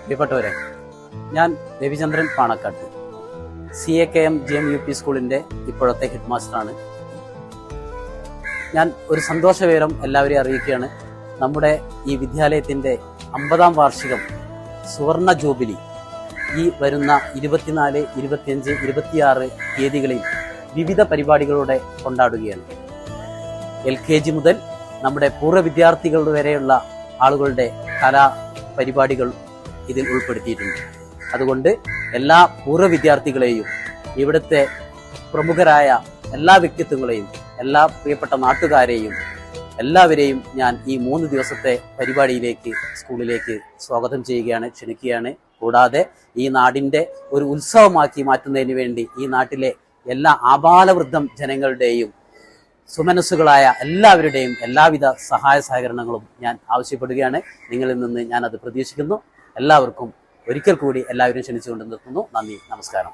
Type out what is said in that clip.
പ്രിയപ്പെട്ടവരെ, ഞാൻ രവിചന്ദ്രൻ പാണക്കാട്ട്, CAKM GM UP സ്കൂളിൻ്റെ ഇപ്പോഴത്തെ ഹെഡ് മാസ്റ്ററാണ്. ഞാൻ ഒരു സന്തോഷവിവരം എല്ലാവരെയും അറിയിക്കുകയാണ്. നമ്മുടെ ഈ വിദ്യാലയത്തിൻ്റെ 50-ാം വാർഷികം സുവർണ ജൂബിലി ഈ വരുന്ന 24, 25, 26 തീയതികളിൽ വിവിധ പരിപാടികളോടെ കൊണ്ടാടുകയാണ്. LKG മുതൽ നമ്മുടെ പൂർവ്വ വിദ്യാർത്ഥികൾ വരെയുള്ള ആളുകളുടെ കലാ പരിപാടികൾ ഇതിൽ ഉൾപ്പെടുത്തിയിട്ടുണ്ട്. അതുകൊണ്ട് എല്ലാ പൂർവ്വ വിദ്യാർത്ഥികളെയും, ഇവിടുത്തെ പ്രമുഖരായ എല്ലാ വ്യക്തിത്വങ്ങളെയും, എല്ലാ പ്രിയപ്പെട്ട നാട്ടുകാരെയും എല്ലാവരെയും ഞാൻ ഈ 3 ദിവസത്തെ പരിപാടിയിലേക്ക്, സ്കൂളിലേക്ക് സ്വാഗതം ചെയ്യുകയാണ്, ക്ഷണിക്കുകയാണ്. കൂടാതെ ഈ നാടിൻ്റെ ഒരു ഉത്സവമാക്കി മാറ്റുന്നതിന് വേണ്ടി ഈ നാട്ടിലെ എല്ലാ ആബാലവൃദ്ധം ജനങ്ങളുടെയും സുമനസ്സുകളായ എല്ലാവരുടെയും എല്ലാവിധ സഹായ സഹകരണങ്ങളും ഞാൻ ആവശ്യപ്പെടുകയാണ്. നിങ്ങളിൽ നിന്ന് ഞാനത് പ്രതീക്ഷിക്കുന്നു. എല്ലാവർക്കും ഒരിക്കൽ കൂടി എല്ലാവരും ക്ഷണിച്ചുകൊണ്ട് നിർത്തുന്നു. നന്ദി, നമസ്കാരം.